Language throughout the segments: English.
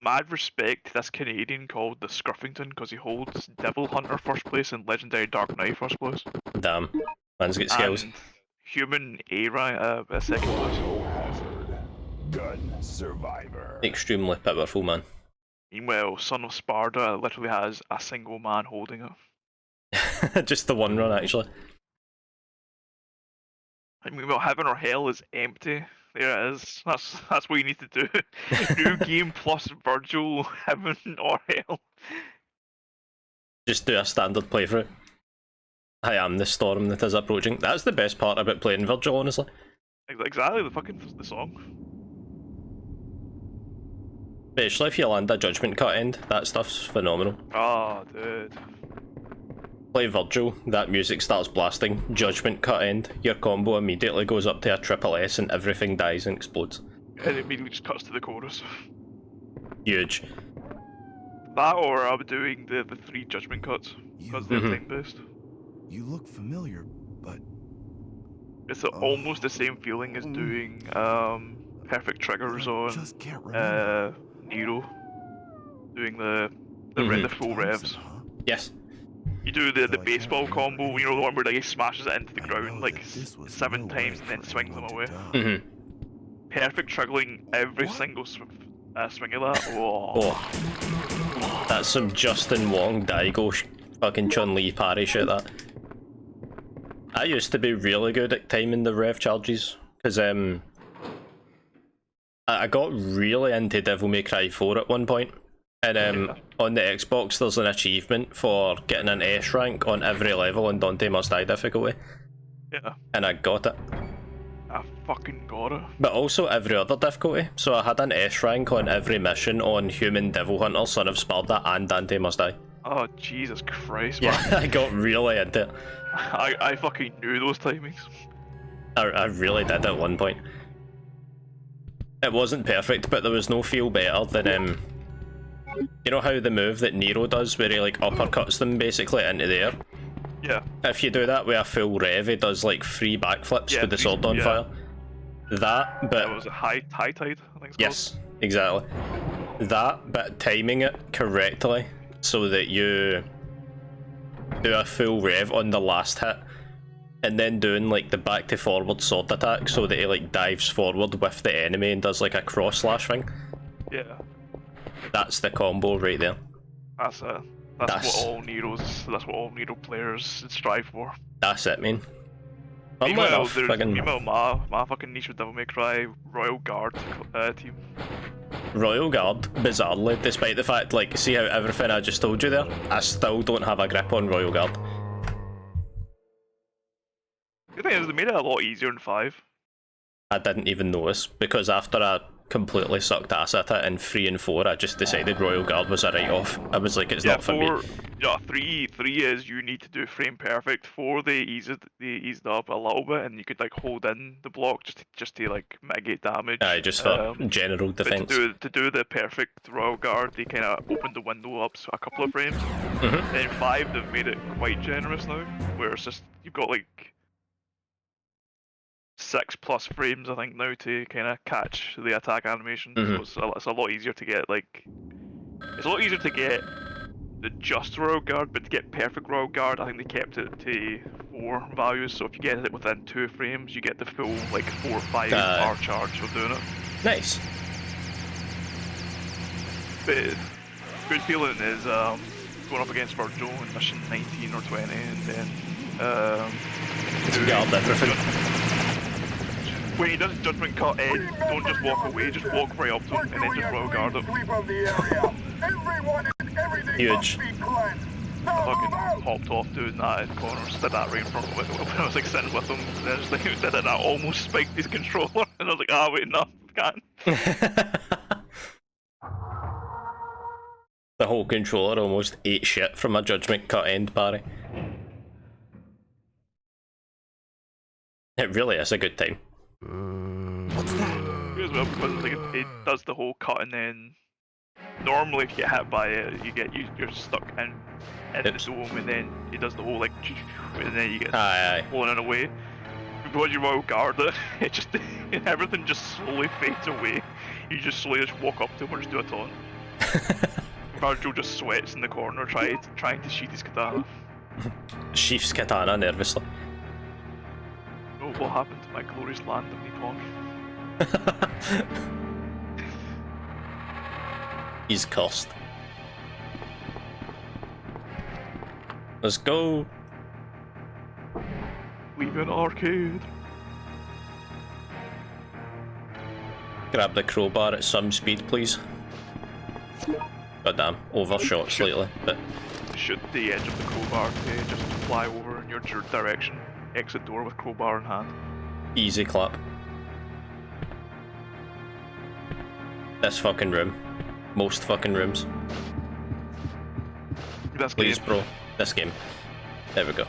mad respect to this Canadian called the Scruffington because he holds Devil Hunter first place and Legendary Dark Knight first place. Damn, man's got skills. And Human A rank second place. Hazard. Gun survivor. Extremely powerful, man. Meanwhile, Son of Sparta literally has a single man holding it. Just the one run, actually. And meanwhile, Heaven or Hell is empty. There it is. That's what you need to do. New game plus Virgil, Heaven or Hell. Just do a standard playthrough. I am the storm that is approaching. That's the best part about playing Virgil, honestly. Exactly, the song. Especially if you land a judgment cut end, that stuff's phenomenal. Oh, dude. Play Virgil, that music starts blasting, judgment cut end, your combo immediately goes up to a triple S and everything dies and explodes. And it immediately just cuts to the chorus. Huge. That or I'm doing the 3 judgment cuts, because they're time-based. You look familiar, but... It's almost the same feeling as doing perfect triggers on Nero. Doing the full revs. Yes. You do the baseball combo, you know, the one where he smashes it into the ground like 7 times and then swings them away. Perfect triggering every single swing of that. Oh. That's some Justin Wong Daigo fucking Chun-Li parry shit, that. I used to be really good at timing the rev charges, because I got really into Devil May Cry 4 at one point, and on the Xbox there's an achievement for getting an S rank on every level on Dante Must Die difficulty. Yeah. And I got it. I fucking got it. But also every other difficulty, so I had an S rank on every mission on Human Devil Hunter, Son of Sparta, and Dante Must Die. Oh, Jesus Christ, man. Yeah, I got really into it. I fucking knew those timings. I really did at one point. It wasn't perfect, but there was no feel better than, you know how the move that Nero does, where he like uppercuts them basically into the air? Yeah. If you do that with a full rev, he does like 3 backflips with the sword on fire. That, but... It was a high tide, I think it's called. Yes, exactly. That, but timing it correctly, so that you do a full rev on the last hit, and then doing like the back to forward sword attack so that he like dives forward with the enemy and does like a cross slash thing. Yeah. That's the combo right there. That's what all Nero players strive for. That's it, man. Meanwhile, my fucking niche with Devil May Cry Royal Guard team. Royal Guard, bizarrely, despite the fact, like, see how everything I just told you there, I still don't have a grip on Royal Guard. The thing is, they made it a lot easier in 5. I didn't even notice, because after I completely sucked ass at it in 3 and 4, I just decided Royal Guard was a write-off. I was like, it's not for me. Yeah, 3 is you need to do frame perfect. 4 they eased it up a little bit, and you could like hold in the block just to like mitigate damage. Aye, just for general defense. But to do the perfect Royal Guard, they kind of opened the window up a couple of frames. And in 5 they've made it quite generous now, where it's just you've got like 6+ frames I think now to kind of catch the attack animation. So it's a lot easier to get the just Royal Guard, but to get perfect Royal Guard I think they kept it to 4 values, so if you get it within 2 frames you get the full like 4 or 5 hour charge for doing it. Nice. But good feeling is going up against Virgil in mission 19 or 20 and then guard everything. When he does judgment cut in, don't just walk away, just walk right up to him and then just Royal Guard it. Huge. I fucking hopped off doing that in corners, did that right in front of him when I was like sitting with him, and then I just like did it and I almost spiked his controller and I was like, ah wait, no, can't. The whole controller almost ate shit from a judgment cut end parry. It really is a good time. What's that? As well, because like, it does the whole cut and then normally if you get hit by it, you're stuck in the dome and then it does the whole like and then you get blown away. Because you Royal Guard it just everything just slowly fades away. You just slowly walk up to him or just do a taunt. Virgil just sweats in the corner trying to sheath his katana. Sheath's katana nervously. Oh, what happened to my glorious land of Nippon? He's cursed. Let's go. Leave an arcade. Grab the crowbar at some speed, please. Goddamn, overshot slightly, but Shoot the edge of the crowbar to just fly over in your direction. Exit door with crowbar in hand. easy clap. This fucking room. Most fucking rooms. This Please, game. bro. This game. There we go.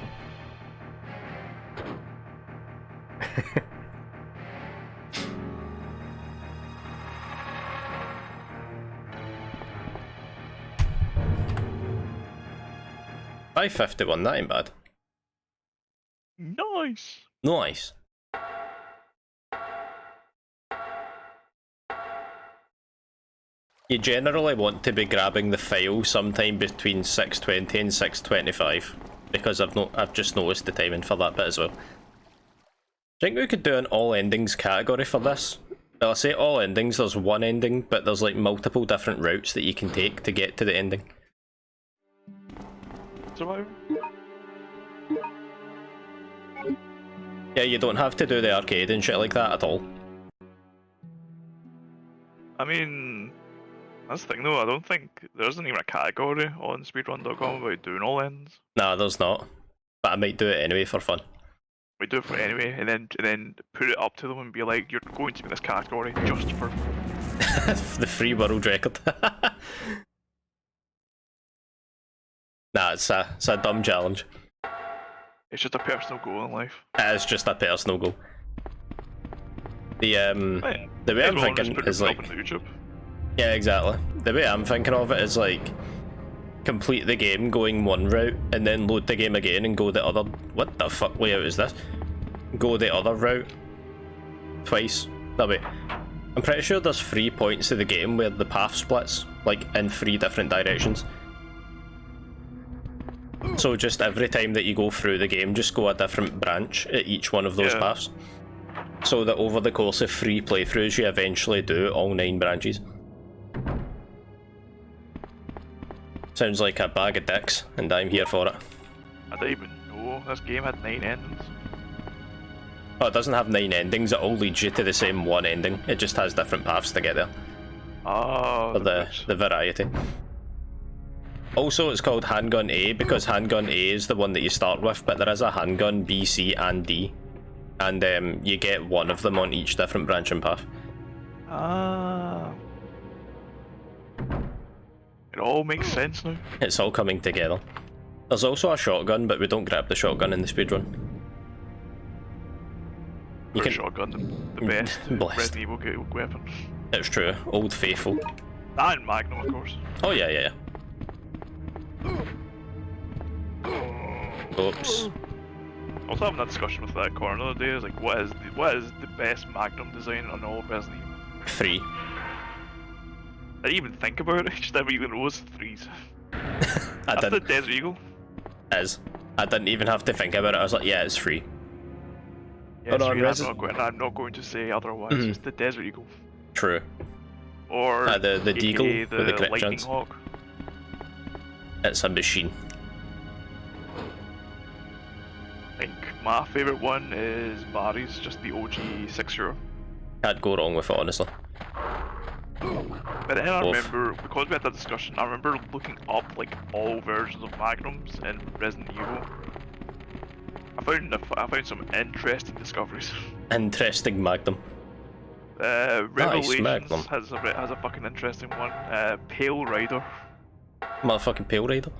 $5.51, that ain't bad. Nice. Nice. You generally want to be grabbing the file sometime between 6:20 and 6:25 because I've just noticed the timing for that bit as well. I think we could do an all endings category for this. Well, I say all endings, there's one ending, but there's like multiple different routes that you can take to get to the ending. Survivor? Yeah, you don't have to do the arcade and shit like that at all. I mean, that's the thing though, I don't think there isn't even a category on speedrun.com about doing all ends. Nah, there's not. But I might do it anyway for fun. We do it for anyway, and then put it up to them and be like, you're going to be in this category just for The free world record. Nah, it's a dumb challenge. it's just a personal goal in life. It is just a personal goal. The Yeah. the way I'm Everyone just thinking put is it up like, on YouTube. yeah, exactly. The way I'm thinking of it is like, complete the game going one route and then load the game again and go the other. What the fuck layout is this? Go the other route twice. No wait, I'm pretty sure there's 3 points of the game where the path splits, like in 3 different directions. So just every time that you go through the game, just go a different branch at each one of those paths. So that over the course of 3 playthroughs, you eventually do all 9 branches. Sounds like a bag of dicks, and I'm here for it. I didn't even know this game had 9 endings. Oh, it doesn't have 9 endings, it all leads you to the same one ending. It just has different paths to get there. Oh, For the variety. Also, it's called Handgun A because Handgun A is the one that you start with, but there is a Handgun B, C, and D. And you get one of them on each different branching path. Ah. It all makes sense now. It's all coming together. There's also a shotgun, but we don't grab the shotgun in the speedrun. You can... Shotgun, the best Blessed. Resident Evil weapon. It's true, Old Faithful. And Magnum, of course. Oh yeah. Oops. I was having that discussion with that corner the other day. I was like, what is the best Magnum design on all of Resident Evil? 3. I didn't even think about it. Just never even knows 3s. I That's the didn't. Desert Eagle. Is. I didn't even have to think about it. I was like, yeah, it's 3. Yeah, Hold on, I'm not going to say otherwise. It's the Desert Eagle. True. Or The Deagle AKA with the crit Lightning chance. Hawk. It's a machine. I think my favourite one is Barry's, just the OG 6-0. Can't go wrong with it, honestly. But then I remember, because we had that discussion, I remember looking up like all versions of Magnums in Resident Evil. I found some interesting discoveries. Interesting Magnum. Revelations Magnum. has a fucking interesting one. Pale Rider. Motherfucking Pale Rider.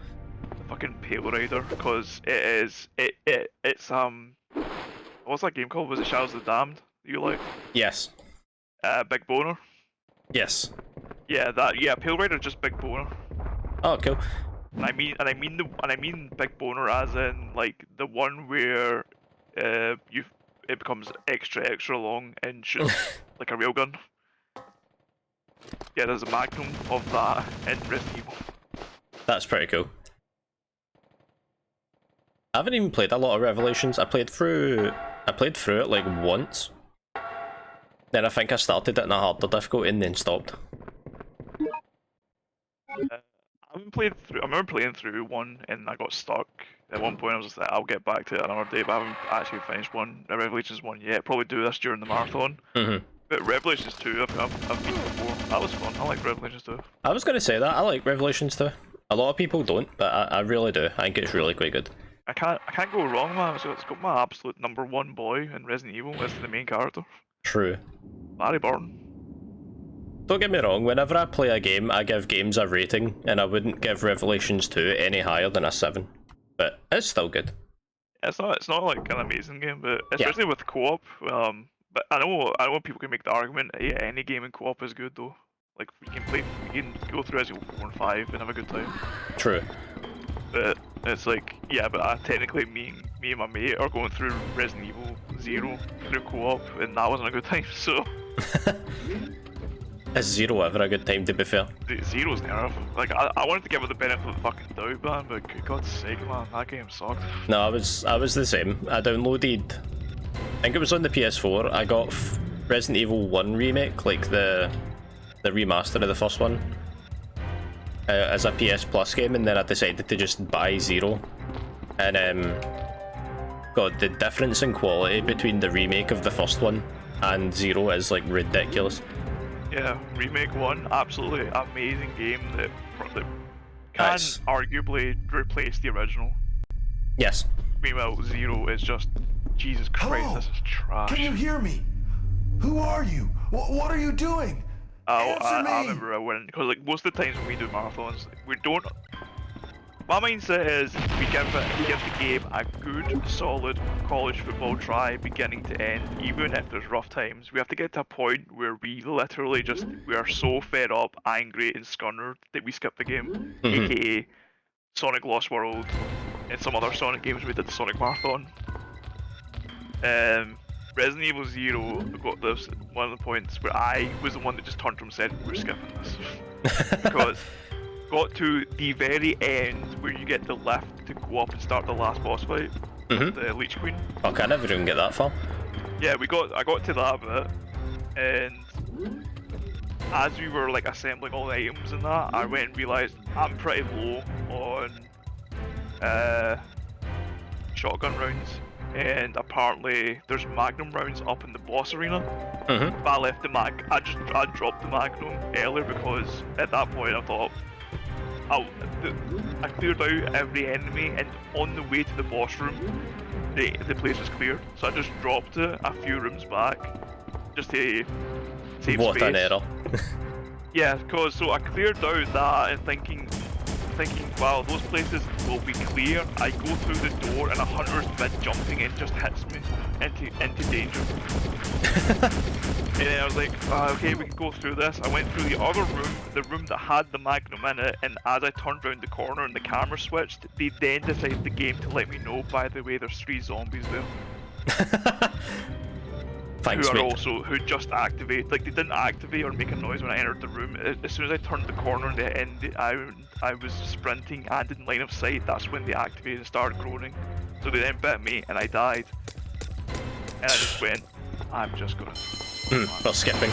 The fucking Pale Rider, because it's what's that game called? Was it Shadows of the Damned? You like? Yes. Big Boner. Yes. Yeah, Pale Rider, just Big Boner. Oh, cool. And I mean Big Boner as in like the one where it becomes extra long and shoots like a railgun. Yeah, there's a Magnum of that in Resident Evil. That's pretty cool. I haven't even played a lot of Revelations. I played through it like once. Then I think I started it in a harder difficulty and then stopped. I haven't played through. I remember playing through one and I got stuck. At one point I was just like, I'll get back to it another day, but I haven't actually finished Revelations 1 yet. Probably do this during the marathon. But Revelations 2, I've beaten before. That was fun. I like Revelations 2. I was going to say that. I like Revelations 2. A lot of people don't, but I really do. I think it's really quite good. I can't go wrong, man. So it's got my absolute #1 boy in Resident Evil. That's the main character. True. Barry Burton. Don't get me wrong, whenever I play a game, I give games a rating, and I wouldn't give Revelations 2 any higher than a 7. But it's still good. It's not like an amazing game, but especially with co-op. But I know people can make the argument, yeah, any game in co-op is good though. Like we can go through Resident Evil 4 and 5 and have a good time. True. But it's like, yeah, but technically me and my mate are going through Resident Evil 0 through co-op, and that wasn't a good time. So. Is 0 ever a good time, to be fair? Zero's nerve. Like, I wanted to give it the benefit of the fucking doubt, man, but for God's sake, man, that game sucked. No, I was the same. I downloaded, I think it was on the PS4, I got Resident Evil 1 remake, like the remaster of the first one, as a PS Plus game, and then I decided to just buy 0. And God, the difference in quality between the remake of the first one and 0 is like ridiculous. Yeah, Remake 1, absolutely amazing game that can arguably replace the original. Yes. Meanwhile, 0 is just, Jesus Christ, Hello? this is trash. Can you hear me? Who are you? What are you doing? Answer me. I remember I went, because like most of the times when we do marathons, we don't. My mindset is we give the game a good, solid college football try, beginning to end, even if there's rough times. We have to get to a point where we literally we are so fed up, angry, and scunnered that we skip the game. AKA Sonic Lost World and some other Sonic games. We did the Sonic Marathon. Resident Evil 0 got this one of the points where I was the one that just turned to him and said, we're skipping this. Because got to the very end where you get the left to go up and start the last boss fight, the Leech Queen. Okay, I never even get that far. Yeah, I got to that bit, and as we were like assembling all the items and that, I went and realised I'm pretty low on shotgun rounds, and apparently there's magnum rounds up in the boss arena. But I left the I dropped the magnum earlier because at that point I thought I cleared out every enemy, and on the way to the boss room, the place was cleared. So I just dropped it a few rooms back, just to save what space. An error. Yeah, because so I cleared out that and thinking, wow, those places will be clear. I go through the door and a hunter's mid jumping in just hits me into danger. And then I was like, okay, we can go through this. I went through the other room, the room that had the magnum in it, and as I turned around the corner and the camera switched, they then decided the game to let me know, by the way, there's 3 zombies there. Thanks, who just activate, like they didn't activate or make a noise when I entered the room. As soon as I turned the corner and the end, I was sprinting and in line of sight. That's when they activated and started groaning. So they then bit me and I died. And I just went, I'm just gonna. We're skipping.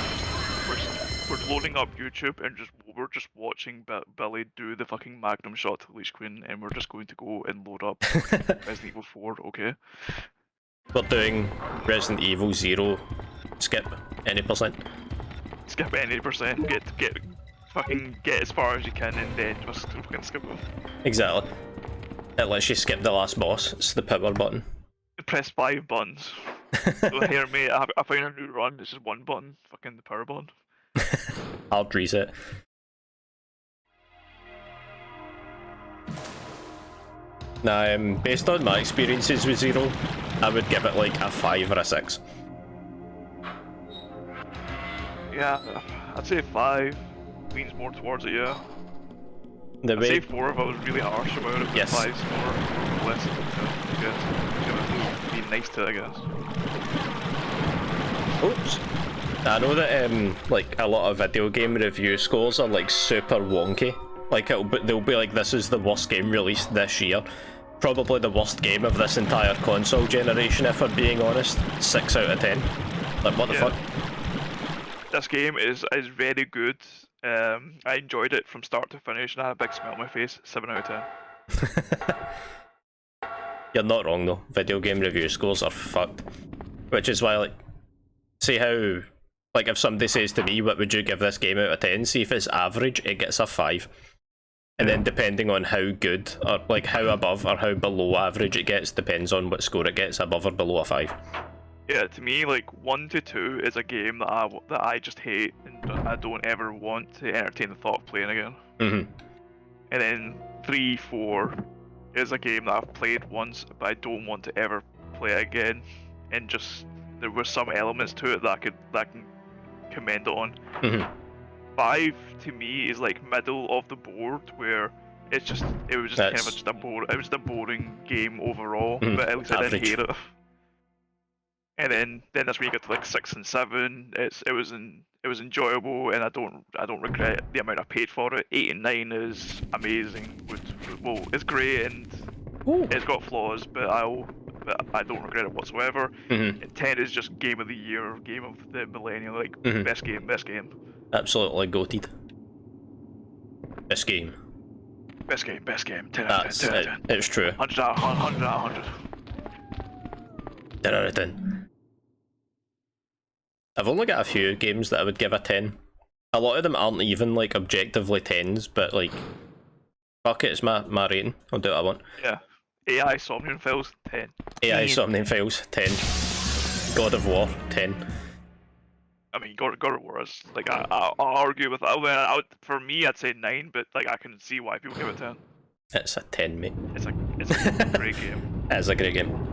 We're loading up YouTube and we're just watching Billy do the fucking magnum shot to Leech Queen, and we're just going to go and load up Resident Evil 4. Okay. We're doing Resident Evil 0. Skip any %. Skip any %. Get as far as you can, and then just fucking skip it. Exactly. It lets you skip the last boss. It's the power button. Press 5 buttons. So here, mate, I found a new run. It's just 1 button. Fucking the power button. Hard reset. Now, based on my experiences with 0, I would give it like a 5 or a 6. Yeah, I'd say 5 leans more towards it, yeah. I'd say 4 if I was really harsh about it, but yes. 5's more less, I guess. It would be nice to, I guess. Oops. I know that like a lot of video game review scores are like super wonky. Like they'll be like, this is the worst game released this year. Probably the worst game of this entire console generation, if we're being honest. 6 out of 10. Like, what the fuck? This game is very good. I enjoyed it from start to finish, and I had a big smile on my face. 7 out of 10. You're not wrong though. Video game review scores are fucked. Which is why, like, see how, like, if somebody says to me, what would you give this game out of 10? See if it's average, it gets a 5. And then depending on how good, or like how above or how below average it gets, depends on what score it gets, above or below a 5. Yeah, to me, like 1 to 2 is a game that I just hate and I don't ever want to entertain the thought of playing again. Mm-hmm. And then 3, 4 is a game that I've played once, but I don't want to ever play it again. And just there were some elements to it that I can commend on. Mm-hmm. 5 to me is like middle of the board, where it was just kind of just a boring game overall. But at least I didn't hate it. And then that's when you get to like 6 and 7. It was enjoyable, and I don't regret the amount I paid for it. 8 and 9 is amazing. It's great and it's got flaws, but I don't regret it whatsoever. Mm-hmm. And 10 is just game of the year, game of the millennium, like best game. Absolutely goated. Best game. Best game. 10 out of 10. 10 out of 10. It's true. 100 out of 100. 10 out of 10. I've only got a few games that I would give a 10. A lot of them aren't even like objectively 10s, but like, fuck it, it's my rating. I'll do what I want. Yeah. AI Somnium Files, 10. AI Somnium Files, 10. God of War, 10. I mean, God of War is, like, I'll argue with that. For me, I'd say 9, but like, I can see why people give it 10. It's a 10, mate. It's a great game. It is a great game.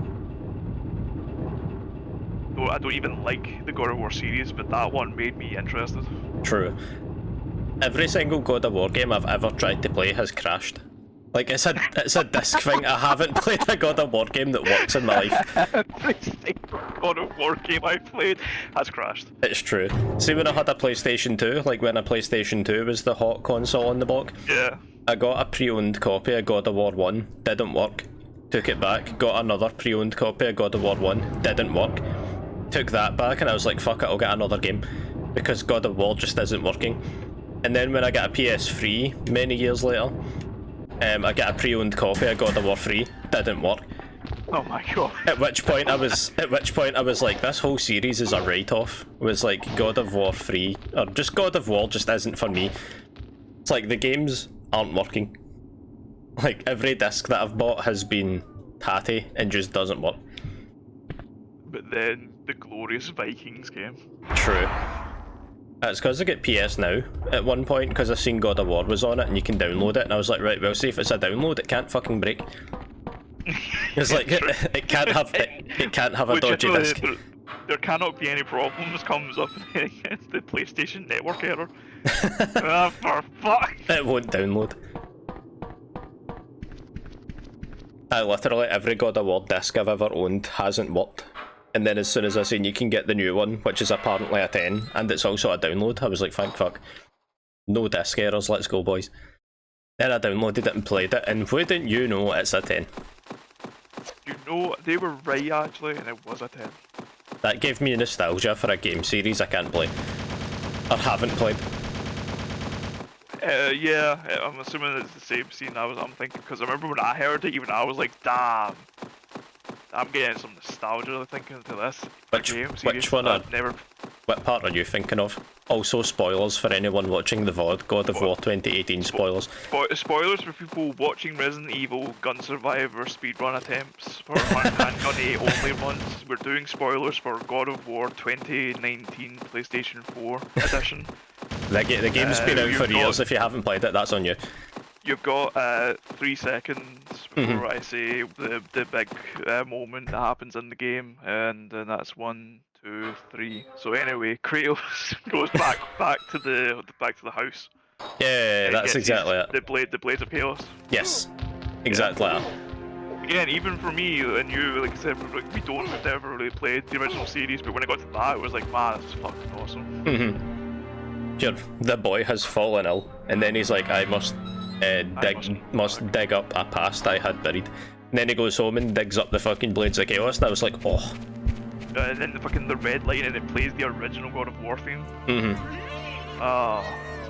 Though I don't even like the God of War series, but that one made me interested. True. Every single God of War game I've ever tried to play has crashed. Like, it's a disc thing. I haven't played a God of War game that works in my life. Every single God of War game I played has crashed. It's true. See, when I had a PlayStation 2, like when a PlayStation 2 was the hot console on the block, yeah, I got a pre-owned copy of God of War 1, didn't work. Took it back, got another pre-owned copy of God of War 1, didn't work. Took that back and I was like, fuck it, I'll get another game. Because God of War just isn't working. And then when I got a PS3 many years later, I got a pre-owned copy of God of War 3, didn't work. Oh my god. At which point I was like, this whole series is a write-off. It was like, God of War 3, or just God of War just isn't for me. It's like, the games aren't working. Like, every disc that I've bought has been tatty and just doesn't work. But then, the glorious Vikings game. True. It's because I get PS Now at one point, because I seen God of War was on it and you can download it, and I was like, right, well, see if it's a download, it can't fucking break. It's like, it can't have a dodgy disc. There cannot be any problems comes up against the PlayStation Network error. For fuck! It won't download. Literally every God of War disc I've ever owned hasn't worked. And then as soon as I seen you can get the new one, which is apparently a 10, and it's also a download, I was like, thank fuck. No disc errors, let's go boys. Then I downloaded it and played it, and wouldn't you know, it's a 10. You know, they were right actually, and it was a 10. That gave me nostalgia for a game series I can't play. Or haven't played. Yeah, I'm assuming it's the same scene I'm thinking, because I remember when I heard it, even I was like, damn. I'm getting some nostalgia thinking to this. Which one? What part are you thinking of? Also, spoilers for anyone watching the VOD. God of War 2018 spoilers. Spoilers for people watching Resident Evil Gun Survivor speedrun attempts for Handgun 8 only ones. We're doing spoilers for God of War 2019 PlayStation 4 edition. The game's been out for years. If you haven't played it, that's on you. You've got 3 seconds before I say the big moment that happens in the game, and then that's 1, 2, 3. So anyway, Kratos goes back to the house. Yeah, that's exactly it. The blades of chaos. Yes, exactly that. again, even for me and you, like I said, we don't have ever really played the original series, but when I got to that, it was like, man, this is fucking awesome. Here, the boy has fallen ill, and then he's like, I must dig up a past I had buried. And then he goes home and digs up the fucking Blades of Chaos, and I was like, oh. And then the red line, and it plays the original God of War theme. Oh,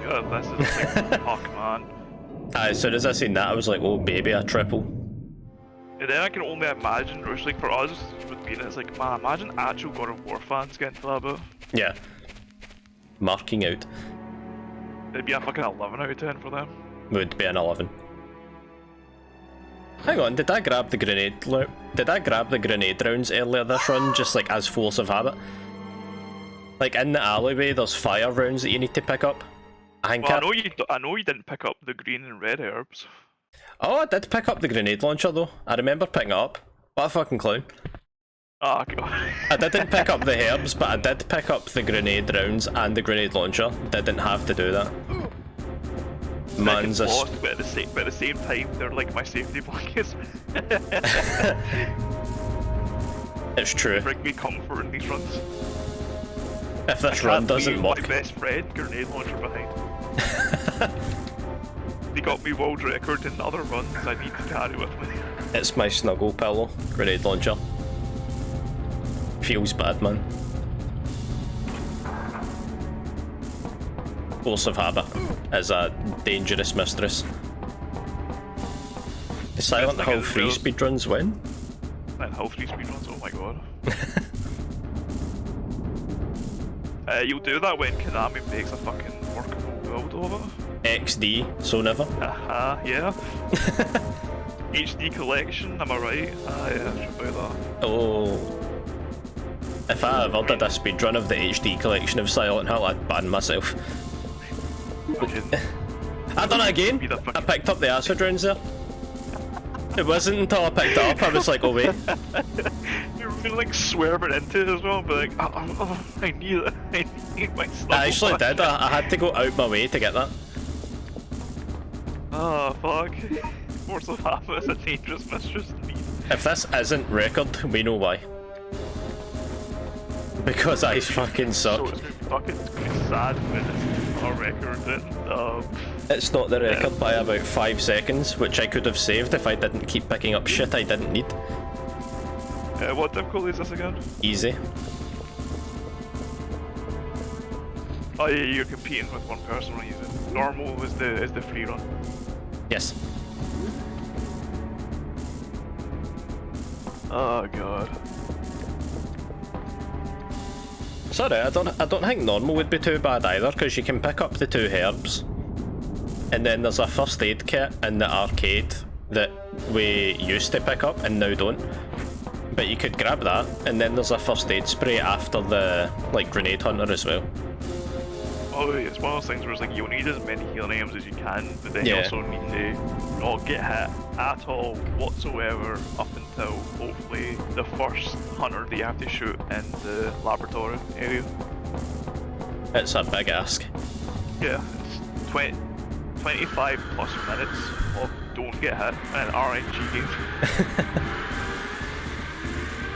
God, this is like, fuck, man. As soon as I seen that, I was like, oh baby, a triple. And then I can only imagine, or it's like for us, with being, it's like, man, imagine actual God of War fans getting to that bit. Yeah. Marking out. It'd be a fucking 11 out of 10 for them. Would be an 11. Hang on, did I grab the grenade rounds earlier this run, just like as force of habit? Like in the alleyway, there's fire rounds that you need to pick up. I know you didn't pick up the green and red herbs. Oh, I did pick up the grenade launcher though. I remember picking it up. What a fucking clown. Oh, God. I didn't pick up the herbs, but I did pick up the grenade rounds and the grenade launcher. Didn't have to do that. Man's a... but at the same time, they're like my safety blankets. It's true. Bring me comfort in these runs. If this run doesn't work. My best friend, grenade launcher behind. They got me world record in other runs I need to carry with me. It's my snuggle pillow, grenade launcher. Feels bad, man. Force of habit is a dangerous mistress. Silent Hill 3 speedruns win? Silent Hill 3 speedruns, oh my god. You'll do that when Konami makes a fucking workable build of it. XD, so never. Haha, yeah. HD collection, am I right? Yeah, should buy that. Oh. If I ever did a speedrun of the HD collection of Silent Hill, I'd ban myself. I done it again! I picked up the acid rounds there. It wasn't until I picked it up I was like, oh wait. You were like swerving into it as well, but like, oh, I need it. I need my stuff. I actually did, I had to go out my way to get that. Oh fuck. Force of habit is a dangerous mistress to me. If this isn't record, we know why. Because I fucking suck. So it's gonna be sad when it's our record then. It's not the record by about 5 seconds, which I could have saved if I didn't keep picking up shit I didn't need. What difficulty is this again? Easy. Oh yeah, you're competing with one person when you use it. Normal is the free run. Yes. Oh god. Sorry, I don't think normal would be too bad either, because you can pick up the 2 herbs. And then there's a first aid kit in the arcade that we used to pick up and now don't. But you could grab that, and then there's a first aid spray after the grenade hunter as well. Oh, it's one of those things where it's like you need as many healing items as you can, but then you also need to not get hit at all whatsoever up until hopefully the first hunter that you have to shoot in the laboratory area. It's a big ask. Yeah, it's 25 plus minutes of don't get hit in an RNG game.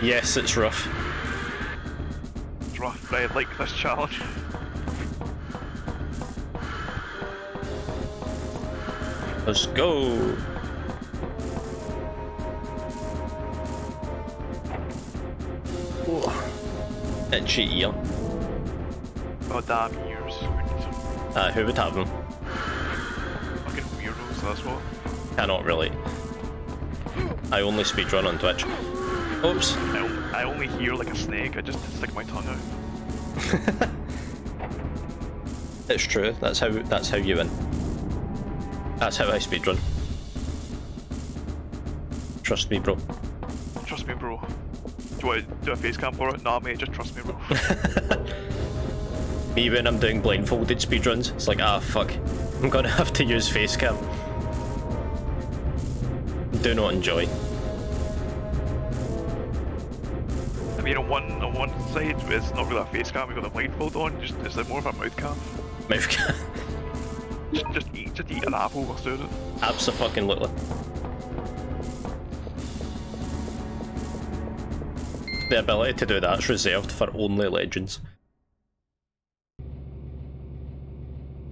Yes, it's rough. It's rough, but I like this challenge. Let's go! Itchy ear. Oh damn ears. Who would have them? Fucking weirdos, that's what. Cannot relate. I only speedrun on Twitch. Oops. I only hear like a snake, I just stick my tongue out. It's true, that's how you win. That's how I speedrun. Trust me, bro. Trust me, bro. Do you want to do a face cam for it? Nah, mate, just trust me, bro. Me when I'm doing blindfolded speedruns, it's like, ah, fuck. I'm gonna have to use face cam. Do not enjoy. I mean, on one side, it's not really a face cam, you got the blindfold on, it's like more of a mouth cam. Mouth cam. Just eat an apple whilst doing it. Abso-fucking-lutely. The ability to do that's reserved for only legends.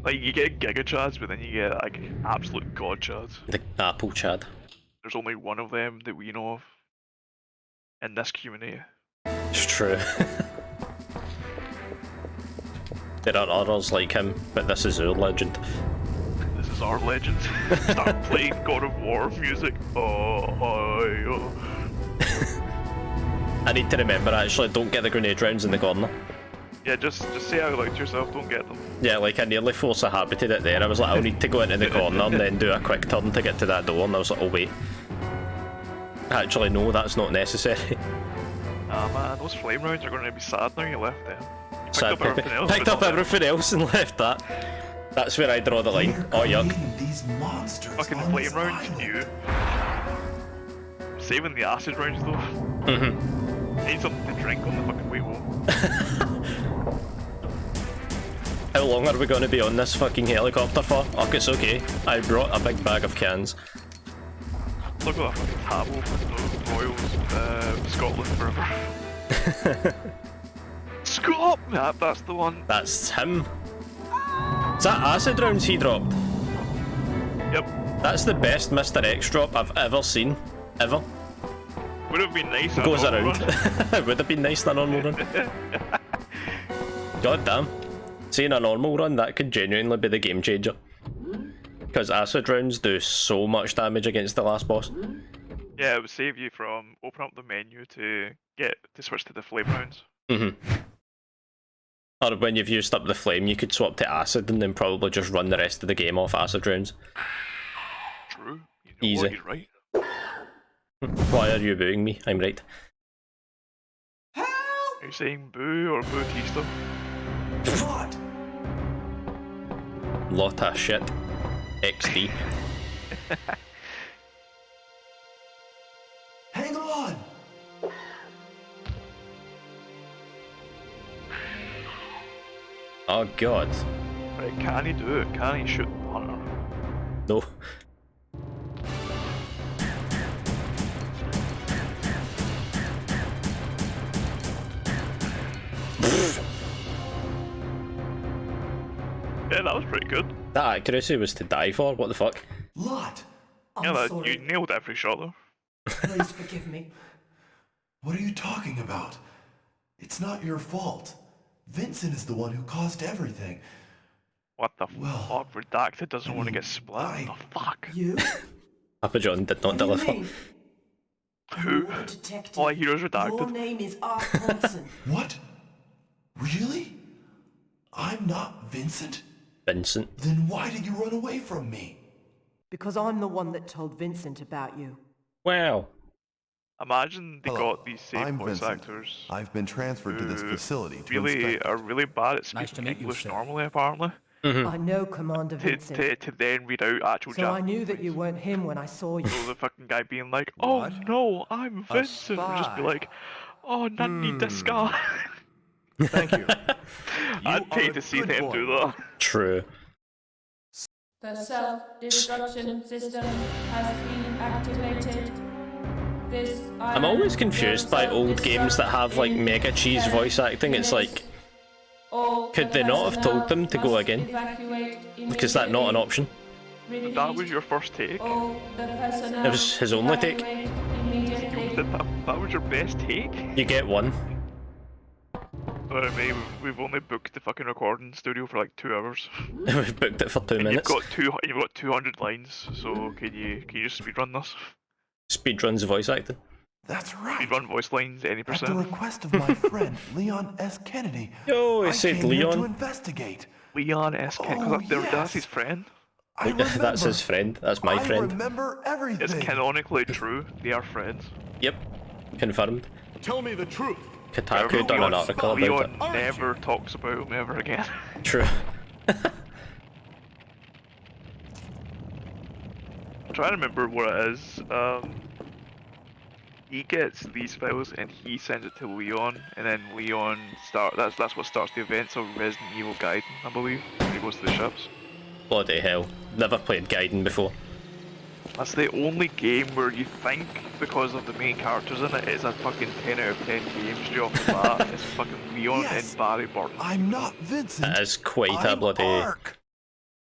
Like, you get Giga Chads, but then you get, like, absolute God Chads. The Apple Chad. There's only one of them that we know of in this community. It's true. There are others like him, but this is our legend. This is our legend. Start playing God of War music. I need to remember actually, don't get the grenade rounds in the corner. Yeah, just say out loud to yourself, don't get them. Yeah, like I nearly force habited it there. I was like, I'll need to go into the corner and then do a quick turn to get to that door, and I was like, oh wait. Actually, no, that's not necessary. Ah man, those flame rounds are going to be sad now you left them. Picked up everything else and left that. That's where I draw the line. Oh yuck. These monsters fucking flame rounds, you. Saving the acid rounds though. Need something to drink on the fucking way home. How long are we going to be on this fucking helicopter for? Oh, it's okay. I brought a big bag of cans. Look at that fucking table for the Royals, Scotland forever. Scott! Yeah, that's the one. That's him. Is that acid rounds he dropped? Yep. That's the best Mr. X drop I've ever seen. Ever. Would have been nice. Goes around. Would have been nice in a normal run. God damn. Seeing a normal run, that could genuinely be the game changer. Because acid rounds do so much damage against the last boss. Yeah, it would save you from opening up the menu to switch to the flame rounds. Or when you've used up the flame, you could swap to acid and then probably just run the rest of the game off acid rounds. True. You know easy. What, you're right. Why are you booing me? I'm right. Help! Are you saying boo or Bautista? What? Lot of shit. XD. Hang on! Oh god. Right, can he do it? Can he shoot the hunter? No. Yeah, that was pretty good. That accuracy was to die for, what the fuck? Lot! Yeah, you nailed every shot though. Please forgive me. What are you talking about? It's not your fault. Vincent is the one who caused everything. What the fuck? Redacted doesn't want to get split? What the fuck? You? Papa John did not What do you deliver. mean? Who? You're the detective. All I hear is Your redacted. name is Art Thompson. What? Really? I'm not Vincent? Vincent. Then why did you run away from me? Because I'm the one that told Vincent about you. Wow. Imagine they Hello, got these same I'm voice Vincent. actors I've been transferred to this who facility to really inspect are it. really bad at Nice to speaking meet you, English sir. normally, apparently. I know Commander Vincent. To then read out actual So I Japanese. knew that you weren't him when I saw you. So the fucking guy being like, oh What? no, I'm Vincent. Would just be like, oh, Nani desu ka? Thank you. I'd pay to see them do that. True. The self-destruction system has been activated. I'm always confused by old games that have like mega cheese voice acting. It's like, could they not have told them to go again? Like, is that not an option? That was your first take? It was his only take. That was your best take? You get one. I mean, we've only booked the fucking recording studio for like 2 hours. We've booked it for 2 minutes. You've got 200 lines, so can you just speedrun this? Speedrun's voice acting. That's right. Speedrun voice lines, any At the percent. request of my friend, Leon S. Kennedy, Yo, I he said came here to Leon. investigate. Leon S. Oh, That's yes. his friend. I remember. That's his friend. That's my I friend. remember everything. It's canonically true. They are friends. Yep. Confirmed. Tell me the truth. Kotaku done an article about Leon it. never talks about him ever again. True. I'm trying to remember what it is. He gets these files and he sends it to Leon, and then Leon that's what starts the events of Resident Evil Gaiden, I believe. When he goes to the ships. Bloody hell. Never played Gaiden before. That's the only game where you think, because of the main characters in it, it's a fucking 10 out of 10 game straight off the bat. It's fucking Leon Yes, and Barry Burton. I'm not Vincent. That is quite a I'm bloody... Ark.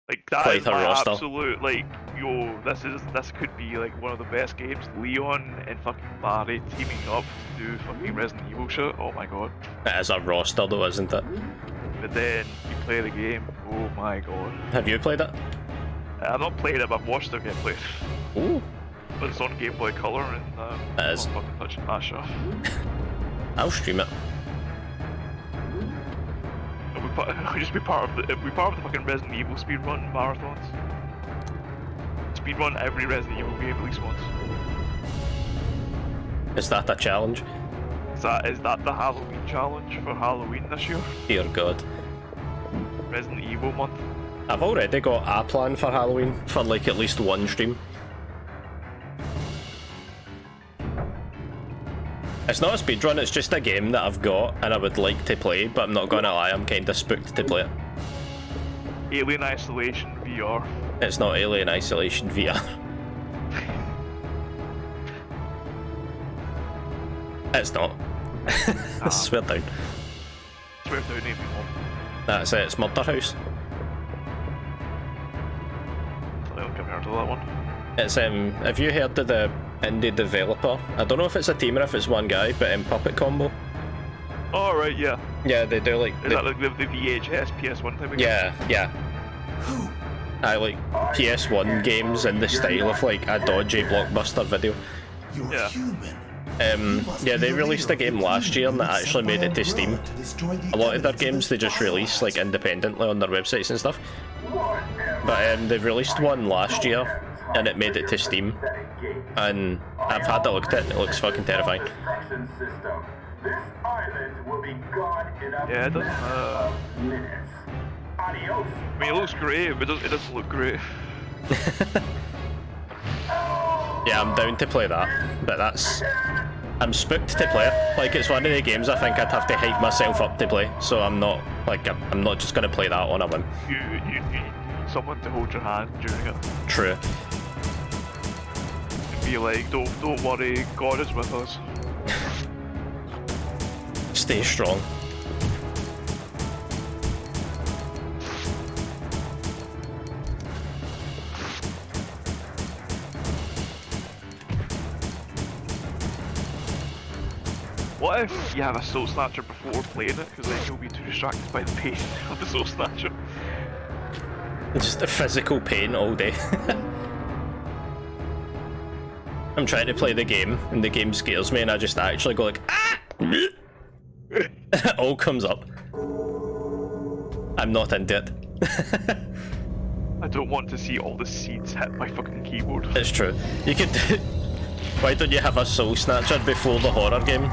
Like, that quite is a my roster. absolute, like, yo, this could be, like, one of the best games. Leon and fucking Barry teaming up to do fucking Resident Evil shit. Oh my god. It is a roster though, isn't it? But then, you play the game. Oh my god. Have you played it? I've not played it, but I've watched it get played. Ooh. But it's on Game Boy Color, and It is. I'm not fucking touching that shit. I'll stream it. We just be part of the fucking Resident Evil speedrun marathons. Speedrun every Resident Evil game at least once. Is that a challenge? Is that the Halloween challenge for Halloween this year? Dear God. Resident Evil month. I've already got a plan for Halloween for like at least one stream. It's not a speedrun, it's just a game that I've got and I would like to play, but I'm not gonna lie, I'm kinda spooked to play it. Alien Isolation VR. It's not Alien Isolation VR. It's not. Swear down. Swear down, name me home. That's it, it's Murder House. I'll come here to that one. It's have you heard of the indie developer? I don't know if it's a team or if it's one guy, but Puppet Combo. Oh right, yeah. Yeah, they do like... Is that like the VHS PS1 type of game? Yeah. I like PS1 games in the style of like a dodgy blockbuster video. You're Yeah. human. Yeah, they released a game last year and that actually made it to Steam. A lot of their games they just release like independently on their websites and stuff. But they've released one last year and it made it to Steam. And I've had a look at it and it looks fucking terrifying. Yeah, it doesn't. I mean, it looks great, but it doesn't look great. Yeah, I'm down to play that, but I'm spooked to play it. Like, it's one of the games I think I'd have to hype myself up to play, so I'm not just gonna play that on a whim. You need someone to hold your hand during it. True. And be like, don't worry, God is with us. Stay strong. What if you have a Soul Snatcher before playing it, because then you'll be too distracted by the pain of the Soul Snatcher. Just the physical pain all day. I'm trying to play the game, and the game scares me, and I just actually go like, ah! It all comes up. I'm not into it. I don't want to see all the seeds hit my fucking keyboard. It's true. You could... Why don't you have a Soul Snatcher before the horror game?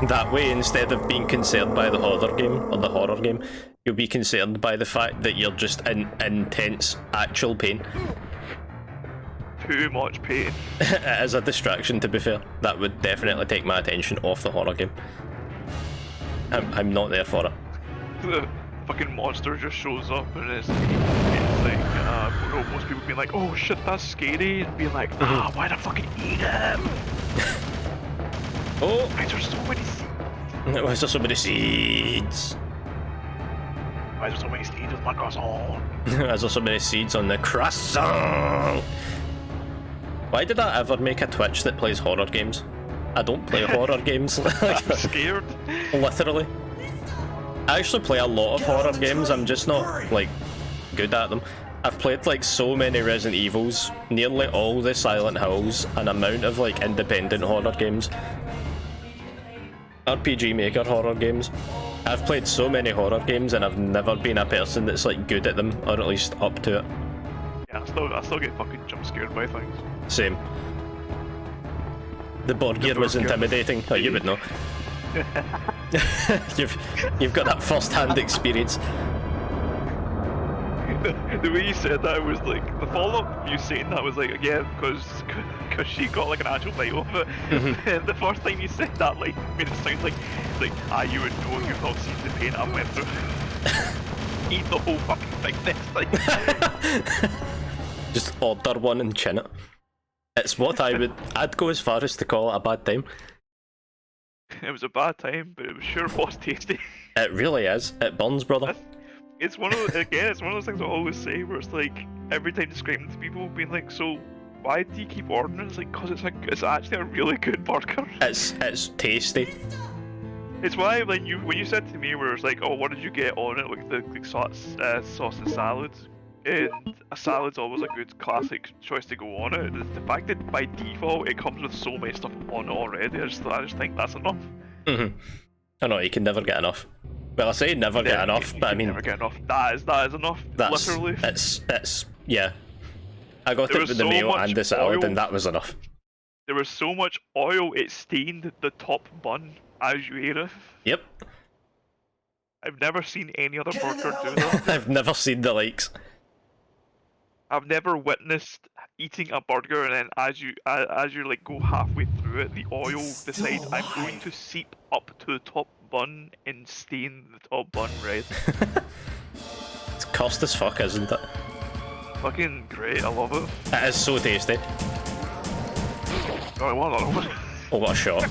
That way, instead of being concerned by the horror game, you'll be concerned by the fact that you're just in intense, actual pain. Too much pain. It is a distraction, to be fair. That would definitely take my attention off the horror game. I'm not there for it. The fucking monster just shows up and it's like, most people being like, oh shit, that's scary, and being like, ah, why the fucking eat him? Oh! Why is there so many seeds? Why is there so many seeds? Why is there so many seeds with my croissant? Why is there so many seeds on the croissant? Why did I ever make a Twitch that plays horror games? I don't play horror games. I'm scared. Literally. I actually play a lot of horror games, I'm just not, like, good at them. I've played, like, so many Resident Evils, nearly all the Silent Hills, an amount of, like, independent horror games. RPG Maker horror games. I've played so many horror games and I've never been a person that's, like, good at them, or at least up to it. Yeah, I still get fucking jump scared by things. Same. The board gear was intimidating. Oh, you would know. You've got that first-hand experience. The way you said that was like, the follow-up you saying that was like, again, because she got like an actual title of it. And the first time you said that, like, made it sound like you would know if you've not seen the pain I went through. Eat the whole fucking thing next time. Just order one and chin it. It's what I'd go as far as to call it a bad time. It was a bad time, but it sure was tasty. It really is. It burns, brother. It's one of it's one of those things I always say where it's like every time describing to people, being like, so why do you keep ordering? It's like, cause it's actually a really good burger. It's tasty. It's why when you said to me where it's like, oh, what did you get on it, like the sauce and salads, and a salad's always a good classic choice to go on it. The fact that by default it comes with so much stuff on it already, I just think that's enough. I know, you can never get enough. Well, I say never get enough, but I mean, never get enough. That is enough. Literally. It's yeah. I got it with the meal and the salad, and that was enough. There was so much oil it stained the top bun as you ate it. Yep. I've never seen any other burger do that. I've never seen the likes. I've never witnessed eating a burger and then as you like go halfway through it, the oil decides I'm going to seep up to the top bun and stain the top bun red. It's cursed as fuck, isn't it? Fucking great, I love it. It is so tasty. Oh, I want another one. Oh, what a shot.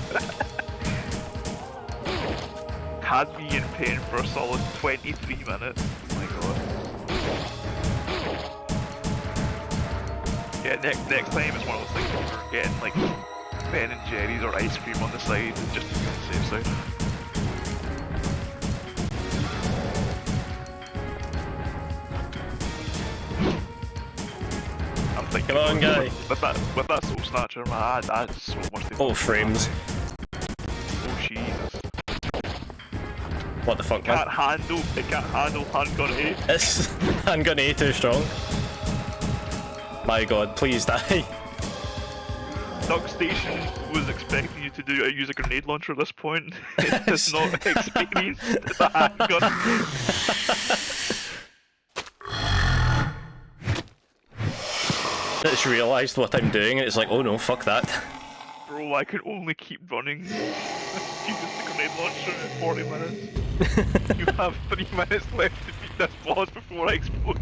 Had me in pain for a solid 23 minutes. Oh my god. Yeah, next time it's one of those things where we're getting like Ben and Jerry's or ice cream on the side just to be on the safe side. I'm thinking, Come on, guy. With that soul snatcher, man, that's so much to Oh, frames. Oh, Jesus. What the fuck, man? It can't handle handgun A. It's handgun A too strong. My god, please die. Duck Station was expecting you to use a grenade launcher at this point. It has not experienced the handgun. It's realised what I'm doing, and it's like, oh no, fuck that. Bro, I can only keep running. Use the grenade launcher in 40 minutes. You have 3 minutes left to beat this boss before I explode.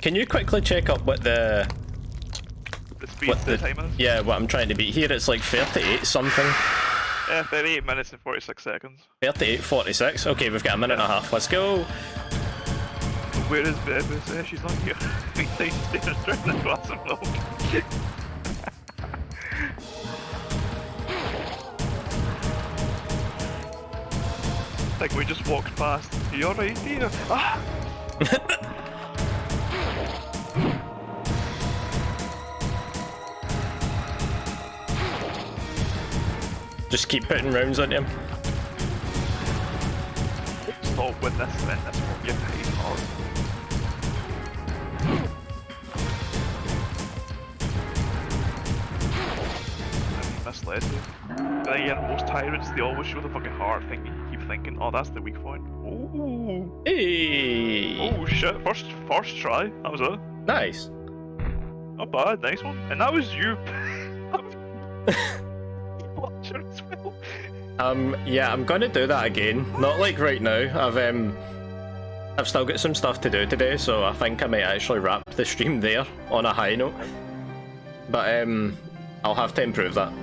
Can you quickly check up what the speed the time is? Yeah, what I'm trying to beat here, it's like 38 something. 38 minutes and 46 seconds. 38:46. Okay, we've got a minute and a half. Let's go. Where is Bev? She's not here. She's staring straight in a glass of milk. Like we just walked past. Are you alright here? Ah! Just keep putting rounds on him. Stop with this one you're hitting hard. I misled you. But then again, most tyrants, they always show the fucking heart thing. You keep thinking, oh, that's the weak point. Ooh. Hey. Oh shit, first try. That was it. Nice. Not bad, nice one. And that was you. As well. Yeah, I'm gonna do that again. Not like right now. I've still got some stuff to do today, so I think I might actually wrap the stream there on a high note. But I'll have to improve that.